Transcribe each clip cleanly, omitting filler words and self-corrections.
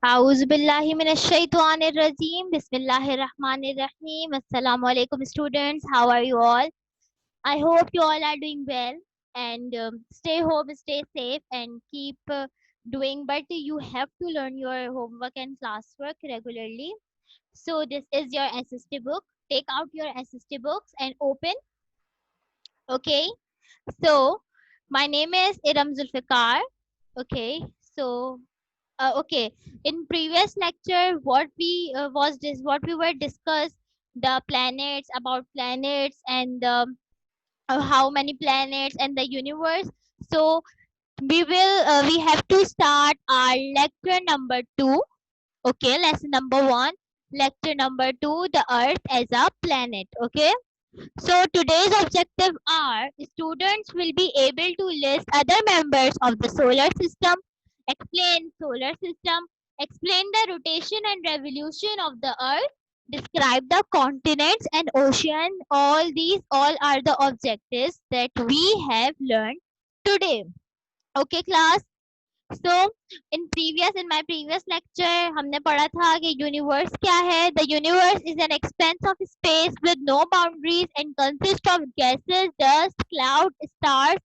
Auzubillahiminesh-shaytanir-rajeem. Bismillahir-rahmanir-rahim. Assalamu alaikum, students. How are you all? I hope you all are doing well and stay home, stay safe, and keep doing. But you have to learn your homework and classwork regularly. So this is your SST book. Take out your SST books and open. Okay. So my name is Iram Zulfikar. Okay. So okay, in previous lecture what we was this what we were discussed the planets, about planets, and how many planets and the universe. So we have to start our lecture number 2. Okay, lesson number 1, lecture number 2, the earth as a planet. Okay, so today's objective are students will be able to list other members of the solar system, explain solar system, explain the rotation and revolution of the earth, describe the continents and ocean. All are the objectives that we have learned today. Okay class, so in my previous lecture हमने पढ़ा था कि universe क्या है. The universe is an expanse of space with no boundaries and consists of gases, dust, clouds, stars,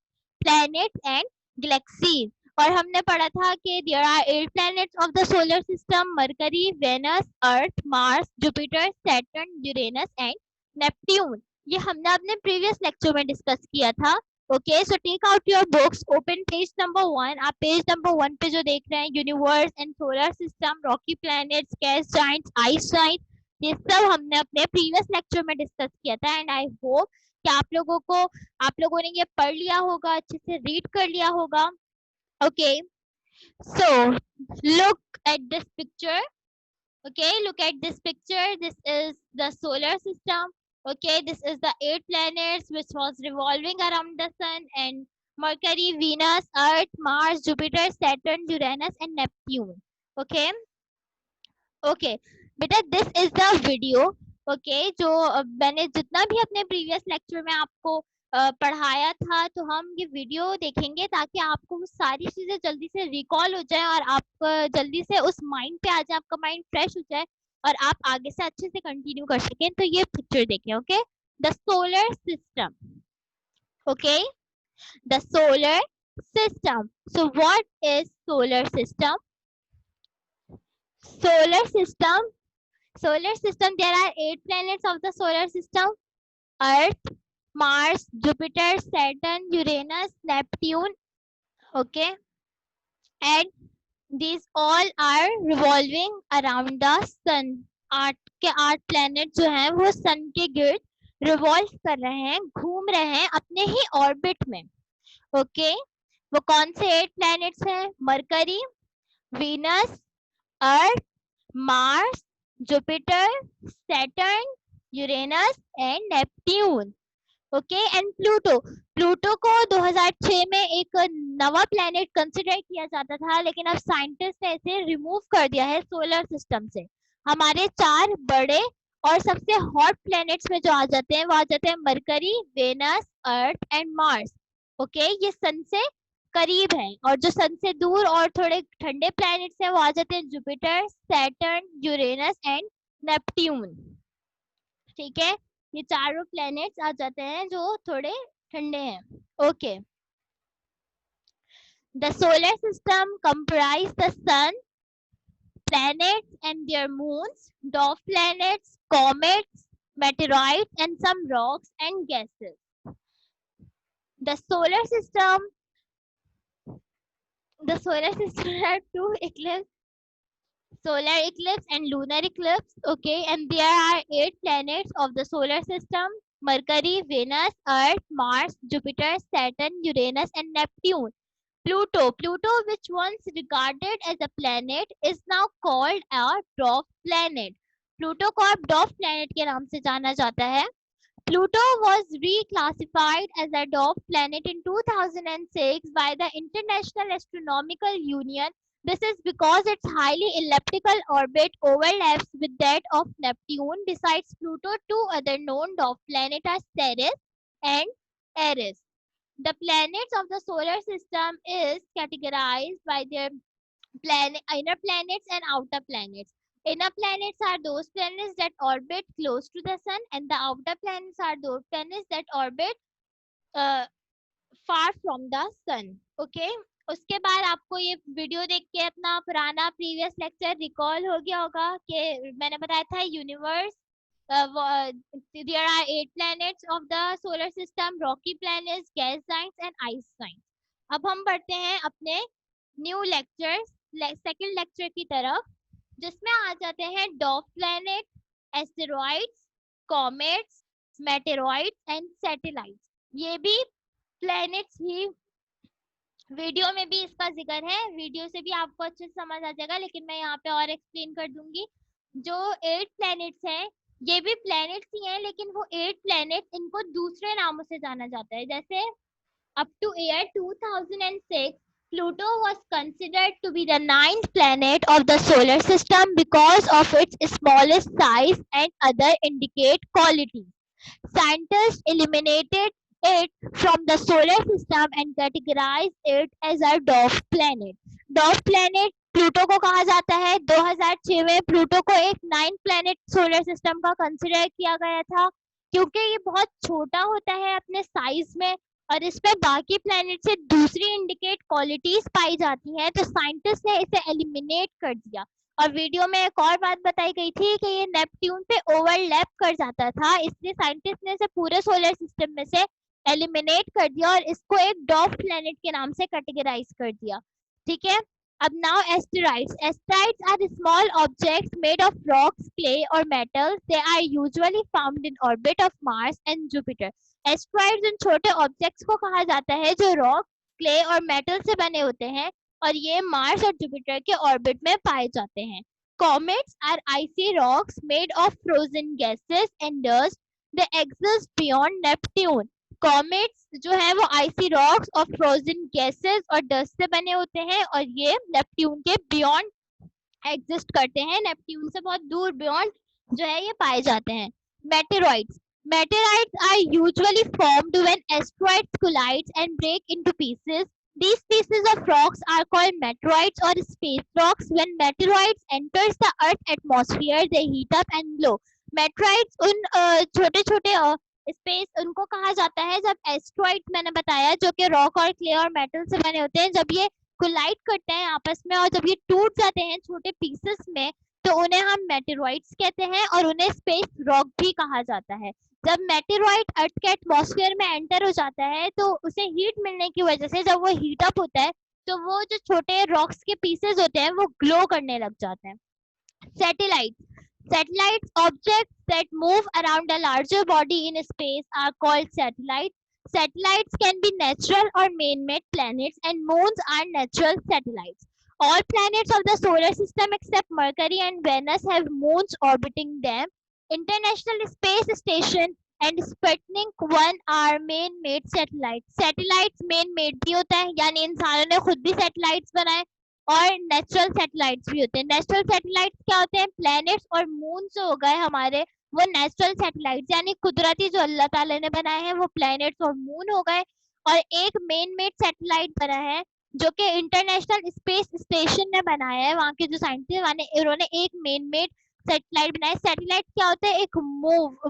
planets and galaxies. और हमने पढ़ा था कि there are 8 planets of the solar system: Mercury, Venus, Earth, Mars, Jupiter, Saturn, Uranus and Neptune. ये हमने अपने previous lecture में discuss किया था. Okay, so take out your books, open page number 1. आप पेज नंबर 1 पे जो देख रहे हैं, universe and solar system, Rocky planets, gas Giants, ice Giants, ये सब हमने अपने प्रीवियस लेक्चर में डिस्कस किया था. एंड आई होप कि आप लोगों ने ये पढ़ लिया होगा, अच्छे से रीड कर लिया होगा. Okay, so look at this picture. Okay, look at this picture. This is the solar system. Okay, this is the 8 planets which was revolving around the sun: and Mercury, Venus, Earth, Mars, Jupiter, Saturn, Uranus and Neptune. Okay, okay बेटा, this is the video. Okay, जो मैंने जितना भी अपने previous lecture में आपको पढ़ाया था, तो हम ये वीडियो देखेंगे ताकि आपको वो सारी चीजें जल्दी से रिकॉल हो जाए और आप जल्दी से उस माइंड पे आ जाए, आपका माइंड फ्रेश हो जाए और आप आगे से अच्छे से कंटिन्यू कर सकें. तो ये पिक्चर देखें. Okay, the solar system. Okay, the solar system. So what is solar system? Solar system. Solar system, there are 8 planets of the solar system: Earth, Mars, Jupiter, Saturn, Uranus, Neptune. Okay, and these all are revolving around the sun. 8 planet जो हैं वो sun के गिर्द revolve कर रहे हैं, घूम रहे हैं अपने ही orbit में. Okay, वो कौन से 8 planets हैं? Mercury, Venus, Earth, Mars, Jupiter, Saturn, Uranus and Neptune. Okay, and Pluto. Pluto को 2006 में एक नवा प्लेनेट कंसिडर किया जाता था, लेकिन अब साइंटिस्ट ने इसे रिमूव कर दिया है सोलर सिस्टम से. हमारे 4 बड़े और सबसे हॉट प्लैनेट्स में जो आ जाते हैं वो आ जाते हैं Mercury, Venus, Earth and Mars. Okay, ये सन से करीब है, और जो सन से दूर और थोड़े ठंडे प्लैनेट्स हैं वो आ जाते हैं Jupiter, Saturn, Uranus and Neptune. ठीक है, ये चारों प्लैनेट्स आ जाते हैं जो थोड़े ठंडे हैं. Okay, the solar system comprise the sun, planets and their moons, dwarf planets, comets, meteorites, and some rocks and gases. The solar system had 2 eclipses, solar eclipse and lunar eclipse. Okay, and there are 8 planets of the solar system: Mercury, Venus, Earth, Mars, Jupiter, Saturn, Uranus and Neptune. Pluto, which once regarded as a planet, is now called a dwarf planet. Pluto को अब dwarf planet के नाम से जाना जाता है. Pluto was reclassified as a dwarf planet in 2006 by the International Astronomical Union. This is because its highly elliptical orbit overlaps with that of Neptune. Besides Pluto, 2 other known dwarf planets are Ceres and Eris. The planets of the solar system is categorized by their inner planets and outer planets. Inner planets are those planets that orbit close to the sun, and the outer planets are those planets that orbit uh, far from the sun. Okay. उसके बाद आपको ये video देख के अपना पुराना previous lecture recall हो गया होगा कि मैंने बताया था universe there are 8 planets of the solar system: rocky planets, gas giants and ice giants. अब हम बढ़ते हैं अपने न्यू लेक्चर सेकंड लेक्चर की तरफ, जिसमें आ जाते हैं dwarf planet, asteroids, comets, meteoroids and satellites. ये भी प्लैनेट्स ही, वीडियो में भी इसका जिक्र है, वीडियो से भी आपको अच्छे से समझ आ जाएगा, लेकिन मैं यहाँ पे और एक्सप्लेन कर दूंगी। जो 8 प्लैनेट्स हैं ये भी प्लैनेट्स ही हैं, लेकिन वो 8 प्लैनेट्स इनको दूसरे नामों से जाना जाता है। जैसे up to year 2006, Pluto was considered to be the 9th planet of the solar system because of its smallest size and other indicate qualities. Scientists eliminated it from the solar system and categorized it as a dwarf planet. Dwarf planet Pluto को कहा जाता है। 2006 में Pluto को एक 9th planet solar system का consider किया गया था, क्योंकि ये बहुत छोटा होता है अपने साइज में और इस पे बाकी प्लेनेट से दूसरी इंडिकेट क्वालिटीज पाई जाती हैं, तो साइंटिस्ट ने इसे एलिमिनेट कर दिया। और वीडियो में एक और बात बताई गई थी कि ये नेपट्यून पे ओवरलैप कर जाता था, इसलिए साइंटिस्ट ने इसे पूरे सोलर सिस्टम में से एलिमिनेट कर दिया और इसको एक डॉफ प्लेनेट के नाम से कैटेगराइज कर दिया। ठीक है। अब now asteroids. Asteroids are small objects made of rocks, clay और metals. They are usually found in orbit of Mars and Jupiter. Asteroids उन छोटे ऑब्जेक्ट्स को कहा जाता है जो रॉक, क्ले और मेटल से बने होते हैं और ये मार्स और जुपिटर के ऑर्बिट में पाए जाते हैं। Comets are icy rocks made of frozen gases and dust. They exist beyond Neptune. Comets जो है वो आइसी रॉक्स और फ्रोजन गैसेस और डस्ट से बने होते हैं और ये नेपट्यून के बियॉन्ड एग्जिस्ट करते हैं, नेपट्यून से बहुत दूर बियॉन्ड जो है ये पाए जाते हैं। Meteoroids. Meteorites are usually formed when asteroids collide and break into pieces. These pieces of rocks are called meteoroids or space rocks. When meteoroids enters the Earth atmosphere, they heat up and glow. Meteoroids उन छोटे छोटे space उनको कहा जाता है जब asteroid मैंने बताया जो कि रॉक और क्ले और मेटल से बने होते हैं, जब ये कोलाइड करते हैं आपस में और जब ये टूट जाते हैं छोटे पीसेस में, तो उन्हें हम मेटेरॉइड्स कहते हैं और उन्हें स्पेस रॉक भी कहा जाता है। जब मेटेरॉइड अर्थ के एटमॉस्फेयर में एंटर हो जाता है तो उसे हीट मिलने की वजह से जब वो हीट अप होता है तो वो जो छोटे रॉक्स के पीसेस होते हैं वो ग्लो करने लग जाते हैं। Satellites. Satellites, objects that move around a larger body in space, are called satellites. Satellites can be natural or man-made planets, and moons are natural satellites. All planets of the solar system except Mercury and Venus have moons orbiting them. International Space Station and Sputnik 1 are man-made satellites. Satellites man-made भी होता है, यानी इंसानों ने खुद भी satellites बनाए, और नेचुरल सैटेलाइट्स भी होते हैं। नेचुरल सैटेलाइट्स क्या होते हैं? प्लैनेट्स और मून जो हो गए हमारे, वो नेचुरल सैटेलाइट्स यानी कुदरती जो अल्लाह ताला ने बनाए हैं वो प्लैनेट्स और मून हो गए। और एक मेन मेड सैटेलाइट बना है जो कि इंटरनेशनल स्पेस स्टेशन ने बनाया है, वहाँ के जो साइंटिस्ट उन्होंने एक मेन मेड सैटेलाइट बनाया। सैटेलाइट क्या होता है? एक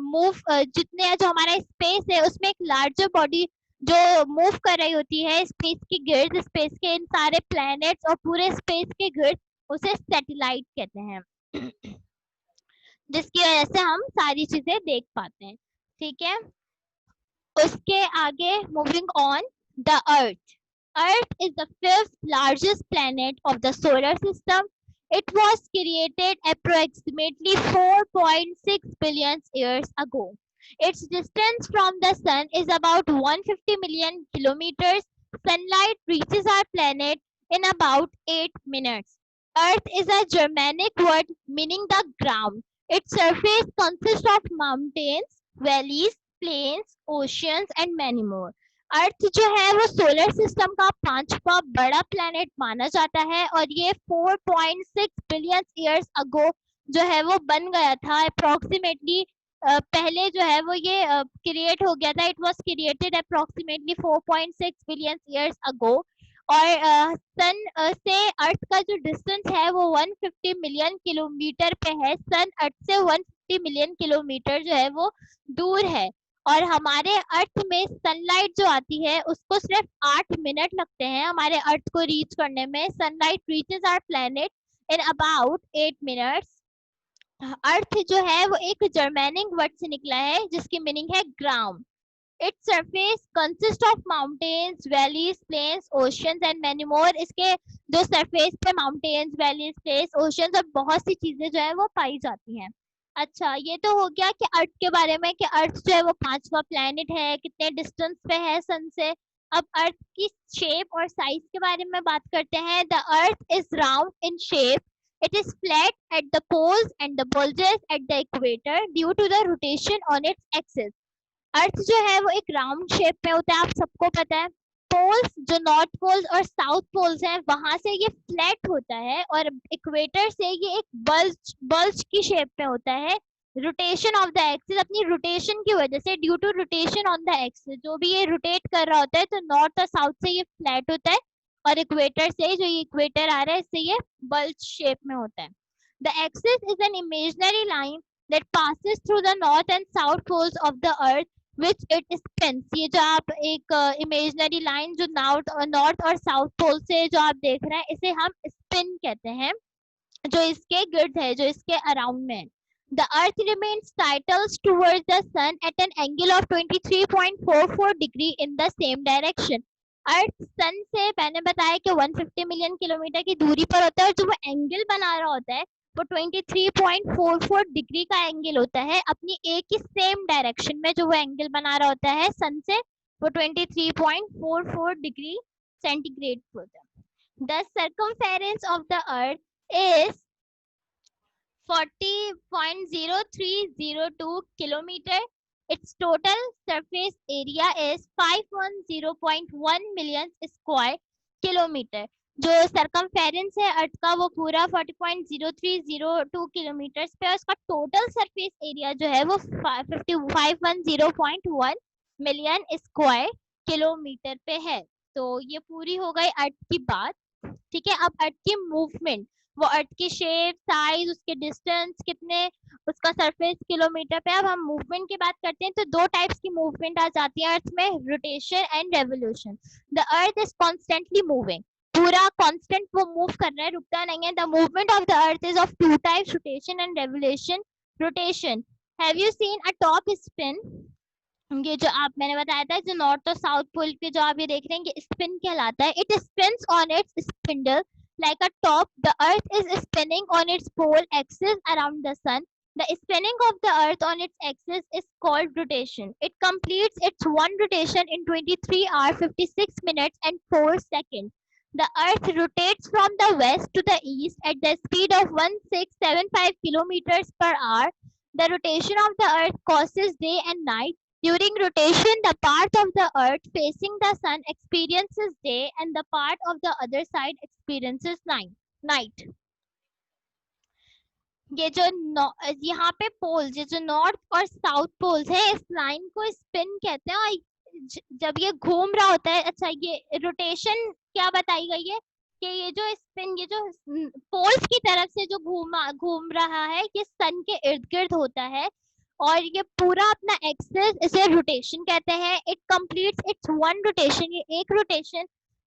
मूव जितने जो हमारा स्पेस है उसमें एक लार्जर बॉडी जो मूव कर रही होती है स्पेस की गिर्द, स्पेस के इन सारे प्लैनेट्स और पूरे स्पेस के गिर्द, उसे सैटेलाइट कहते हैं, जिसकी वजह से हम सारी चीजें देख पाते हैं। ठीक है। उसके आगे moving on, the earth. Earth is the 5th largest planet of the solar system. It was created approximately 4.6 billion years ago. Its distance from the sun is about 150 million kilometers. Sunlight reaches our planet in about 8 minutes. Earth is a Germanic word meaning the ground. Its surface consists of mountains, valleys, plains, oceans and many more. अर्थ जो है वो solar system का 5वां बड़ा planet माना जाता है और ये 4.6 बिलियन ईयर्स अगो जो है वो बन गया था अप्रोक्सीमेटली। पहले जो है वो ये क्रिएट हो गया था, it was created approximately 4.6 billion years ago. और सन से अर्थ का जो डिस्टेंस है वो 150 मिलियन किलोमीटर पे है। सन अर्थ से 150 मिलियन किलोमीटर जो है वो दूर है। और हमारे अर्थ में सनलाइट जो आती है उसको सिर्फ 8 मिनट लगते हैं हमारे अर्थ को रीच करने में। Sunlight reaches our planet in about 8 minutes. Earth जो है वो एक जर्मनिक वर्ड से निकला है जिसकी मीनिंग है ground. Its surface consist of mountains, valleys, plains, oceans and many more. इसके जो सरफेस पे माउंटेन्स, वैलीज, प्लेन्स, ओशियंस और बहुत सी चीजें जो है वो पाई जाती हैं। अच्छा, ये तो हो गया कि अर्थ के बारे में, कि अर्थ जो है वो 5वां प्लेनेट है, कितने डिस्टेंस पे है सन से। अब अर्थ की शेप और साइज के बारे में बात करते हैं। The earth is round in shape. It is flat at the poles and the bulges at the equator due to the rotation on its axis. अर्थ जो है वो एक राउंड शेप में होता है, आप सबको पता है। पोल्स जो नॉर्थ पोल्स और साउथ पोल्स हैं वहां से ये फ्लैट होता है, और इक्वेटर से ये एक बल्ज बल्ज की शेप में होता है। रोटेशन ऑफ द एक्सिस, अपनी रोटेशन की वजह से, due to rotation on the axis, जो भी ये रोटेट कर रहा होता है तो नॉर्थ और साउथ से ये फ्लैट होता है, और इक्वेटर से, जो ये इक्वेटर आ रहा है इससे ये बल्ज शेप में होता है। The axis is an imaginary line that passes through the north and south poles of the earth which it spins. ये जो आप एक इमेजिनरी लाइन जो नॉर्थ और साउथ पोल से जो आप देख रहे हैं इसे हम स्पिन कहते हैं, जो इसके गिर्द है, जो इसके अराउंड में है। The earth remains tilted towards the sun at an angle of 23.44 degree in the same direction. अर्थ सन से मैंने बताया कि 150 मिलियन किलोमीटर की दूरी पर होता है, और जो वो एंगल बना रहा होता है वो 23.44 डिग्री का एंगल होता है, अपनी एक ही सेम डायरेक्शन में जो वो एंगल बना रहा होता है सन से, वो 23.44 डिग्री सेंटीग्रेड होता है। The circumference of the earth is 40.0302 kilometer. Its total surface area is 510.1 million square kilometer. जो सर्कमफेरेंस है अर्थ का वो पूरा 40.0302 किलोमीटर पे है। उसका टोटल सरफेस एरिया जो है वो 510.1 मिलियन स्क्वायर किलोमीटर पे है। तो ये पूरी हो गई अर्थ की बात। ठीक है, अब अर्थ की मूवमेंट, वो अर्थ की शेप, साइज, उसके डिस्टेंस कितने, उसका सरफेस किलोमीटर पे। अब हम मूवमेंट की बात करते हैं तो दो टाइप्स की मूवमेंट आ जाती है अर्थ में, rotation and revolution. The earth is constantly moving, पूरा कांस्टेंट वो मूव कर रहा है, रुकता नहीं है। The movement of the earth is of two types, rotation and revolution. Rotation, have you seen a top spin? ये जो आप मैंने बताया था जो नॉर्थ और साउथ पोल पे जो आप ये देख रहे हैं ये स्पिन कहलाता है। It spins on its spindle like a top. The earth is spinning on its pole axis around the sun. The spinning of the earth on its axis is called rotation. It completes its one rotation in 23 hours 56 minutes and 4 seconds. The earth rotates from the west to the east at the speed of 1675 kilometers per hour. The rotation of the earth causes day and night. During rotation, the part of the earth facing the sun experiences day and the part of the other side experiences night. ये जो यहाँ पे poles, ये जो north और south poles है, इस line को स्पिन कहते हैं। और जब ये घूम रहा होता है, अच्छा ये रोटेशन क्या बताई गई है कि ये जो स्पिन, ये जो पोल्स की तरफ से जो घूम रहा है ये सन के इर्द गिर्द होता है, और ये पूरा अपना एक्सिस, इसे रोटेशन कहते हैं। It completes it's one rotation, ये एक रोटेशन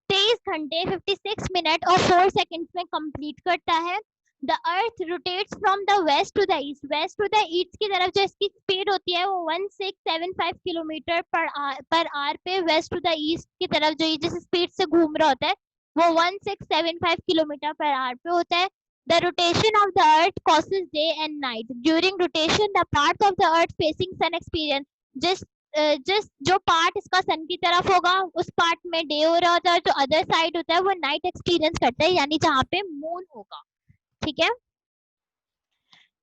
23 घंटे 56 मिनट और 4 सेकंड्स में कंप्लीट करता है। The earth rotates from the west to the east, west to the east की तरफ जो इसकी स्पीड होती है वो 1675 किलोमीटर पर आवर पे वेस्ट टू द ईस्ट की तरफ जो जिस स्पीड से घूम रहा होता है वो 1675 किलोमीटर पर आवर पे होता है। The rotation of the earth causes day and night. During rotation, the parts of the earth facing sun experience, जिस जो पार्ट इसका सन की तरफ होगा उस पार्ट में डे हो रहा होता है, जो अदर साइड होता है वो नाइट एक्सपीरियंस करता है, यानी जहाँ पे मून होगा। ठीक है,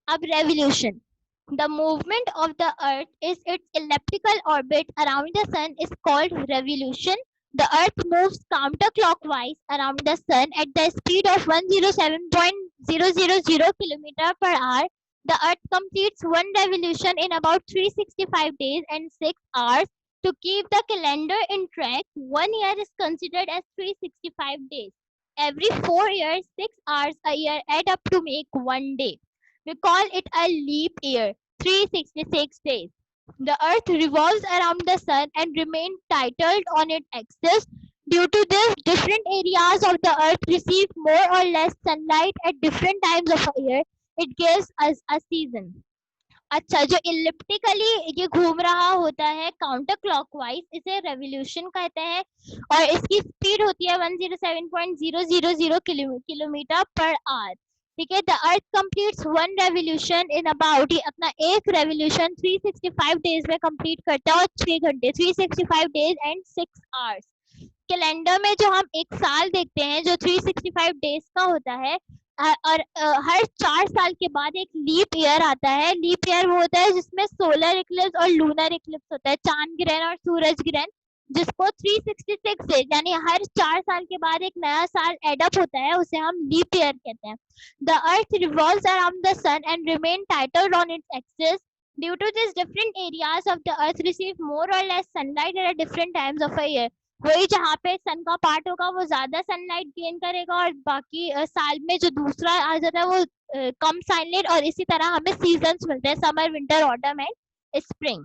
अब revolution. The movement of the earth is its elliptical orbit around the sun is called revolution. The earth moves counterclockwise around the sun at the speed of 107.000 km per hour. The earth completes one revolution in about 365 days and 6 hours. To keep the calendar in track, 1 year is considered as 365 days. Every 4 years, 6 hours a year add up to make 1 day. We call it a leap year, 366 days. The earth revolves around the sun and remains titled on its axis. Due to this, different areas of the earth receive more or less sunlight at different times of a year. It gives us a season. अच्छा, जो इलिप्टिकली ये घूम रहा होता है counter clockwise, इसे revolution कहते हैं और इसकी स्पीड होती है 107.000 किलोमीटर पर आवर. ठीक है. The earth completes one revolution in about, ये अपना एक रेवोल्यूशन 365 डेज में कंप्लीट करता है और 6 घंटे, 365 डेज एंड 6 आवर्स. कैलेंडर में जो हम एक साल देखते हैं जो 365 डेज का होता है, और हर 4 साल के बाद एक लीप ईयर आता है. लीप ईयर वो होता है जिसमें सोलर इक्लिप्स और लूनर इक्लिप्स होता है, चांद ग्रहण और सूरज ग्रहण, जिसको 366 डेज यानी हर 4 साल के बाद एक नया साल एडअप होता है, उसे हम लीप ईयर कहते हैं. The earth revolves around the sun and remain tilted on its axis. Due to this, different areas of the earth receive more or less sunlight at different times of a year. वही जहाँ पे सन का part होगा वो ज्यादा sunlight gain करेगा और बाकी साल में जो दूसरा आ जाता है वो कम सनलाइट. और इसी तरह हमें सीजन्स मिलते हैं, summer, winter, autumn and spring.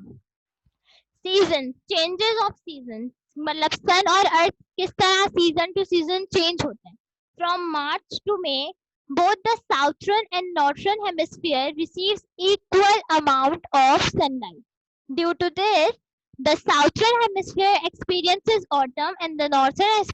Season, changes off season, मतलब सन और अर्थ किस तरह सीजन टू सीजन चेंज होते हैं. From March two may both the southern and northern hemisphere receives equal amount of sunlight. Due to this, the southern hemisphere experiences autumn and the northern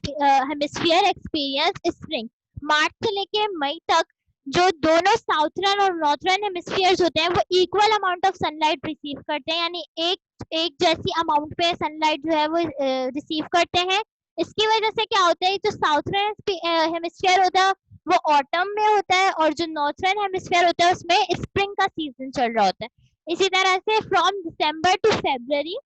hemisphere experience spring. मार्च से लेके मई तक जो दोनों southern और northern hemispheres होते हैं वो equal amount of sunlight receive करते हैं, यानी एक जैसी अमाउंट पे सनलाइट जो है वो रिसीव करते हैं. इसकी वजह से क्या होता है, जो साउथर्न हेमिस्फीयर होता है वो ऑटम में होता है और जो नॉर्थर्न हेमिस्फीयर होता है उसमें स्प्रिंग का सीजन चल रहा होता है. इसी तरह से from December to February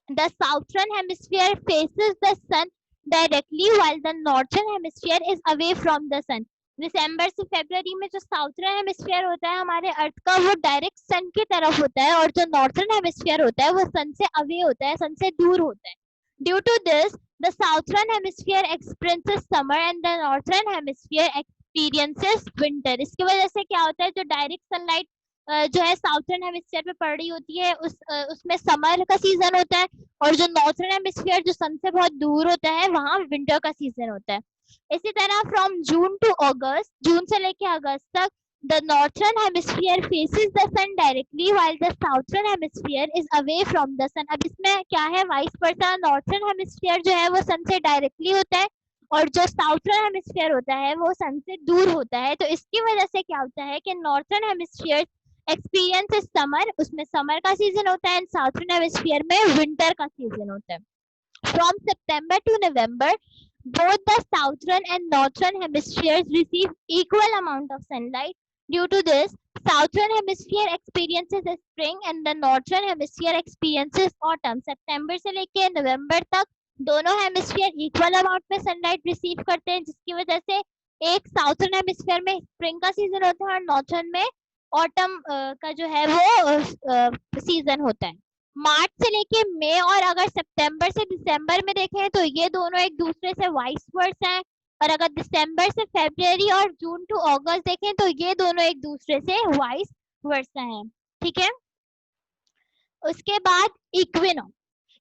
the southern hemisphere faces the sun directly while the northern hemisphere is away from the sun. दिसंबर से फरवरी में जो साउथर्न हेमिस्फीयर होता है हमारे अर्थ का वो डायरेक्ट सन की तरफ होता है और जो नॉर्थर्न हेमिस्फीयर होता है वो सन से अवे होता है, सन से दूर होता है. Due to this the southern hemisphere experiences summer and the northern hemisphere experiences winter. इसकी वजह से क्या होता है, जो डायरेक्ट सनलाइट जो है साउथर्न हेमिस्फीयर पे पड़ रही होती है उसमें समर का सीजन होता है और जो नॉर्थर्न हेमिस्फीयर जो सन से बहुत दूर होता है वहाँ विंटर का सीजन होता है. इसी तरह फ्रॉम जून टू अगस्त, जून से लेके अगस्त तक the northern hemisphere faces the sun directly while the southern hemisphere is away from the sun. अब इसमें क्या है, वाइस वर्सा, नॉर्थर्न हेमिस्फीयर जो है वो सन से डायरेक्टली होता है और जो साउथर्न हेमिस्फीयर होता है वो सन से दूर होता है. तो इसकी वजह से क्या होता है कि northern hemisphere experience is summer, उसमें समर का सीजन होता है, एंड साउथर्न हेमिस्फीयर में विंटर का सीजन होता है. From September to November both the southern and northern hemispheres receive equal amount of sunlight. Due to this, southern hemisphere experiences spring and the northern hemisphere experiences autumn. सितंबर से लेके नवंबर तक दोनों hemisphere equal amount में sunlight receive करते हैं, जिसकी वजह से एक साउथर्न हेमिस्फीयर में स्प्रिंग का सीजन होता है और नॉर्थर्न में ऑटम का जो है वो सीजन होता है. मार्च से लेके मई और अगर सितंबर से दिसंबर में देखें तो ये दोनों एक दूसरे से वाइस वर्सा हैं, और अगर दिसंबर से फरवरी और जून टू अगस्त देखें तो ये दोनों एक दूसरे से वाइस वर्सा हैं. ठीक है. उसके बाद equinox.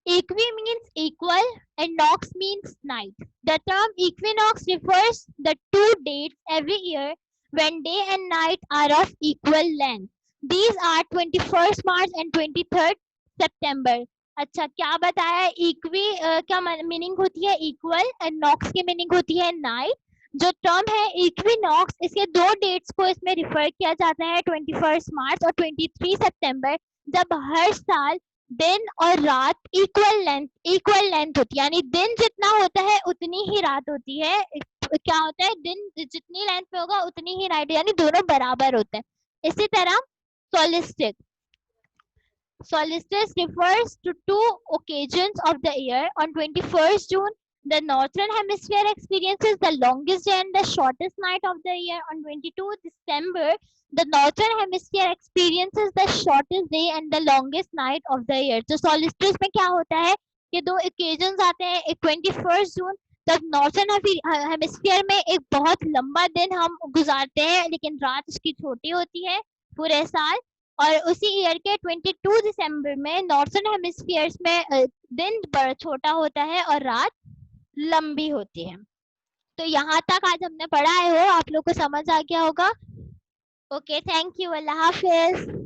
Equi means equal and nox means night. The term equinox refers the 2 dates every year when day and night are of equal length. These are 21st March and 23rd September. अच्छा, क्या बताया, equi क्या meaning होती है equal and Knox की meaning होती है night. जो टर्म है इक्विनॉक्स, इसके 2 डेट्स को इसमें रिफर किया जाता है, 21 मार्च और 23 सितंबर, जब हर साल दिन और रात इक्वल लेंथ होती है, यानी दिन जितना होता है उतनी ही रात होती है. क्या होता है, दिन जितनी लेंथ पे होगा उतनी ही नाइट, यानी दोनों बराबर होते हैं. इसी तरह सोलिस्टिक. Solstice refers to 2 occasions of the year. On 21st June, The northern hemisphere experiences the longest day and the shortest night of the year. On 22 December, the northern hemisphere experiences the shortest day and the longest night of the year. तो solstice में क्या होता है, ये दो occasions आते हैं. एक 21 जून, तब नॉर्थर्न हेमिस्फीयर में एक बहुत लंबा दिन हम गुजारते हैं, लेकिन रात उसकी छोटी होती है पूरे साल. और उसी ईयर के 22 दिसंबर में नॉर्थर्न हेमिस्फीयर्स में दिन बड़ा छोटा होता है और रात लंबी होती है. तो यहाँ तक आज हमने पढ़ा है, हो आप लोग को समझ आ गया होगा. Okay, thank you, Allah Hafiz.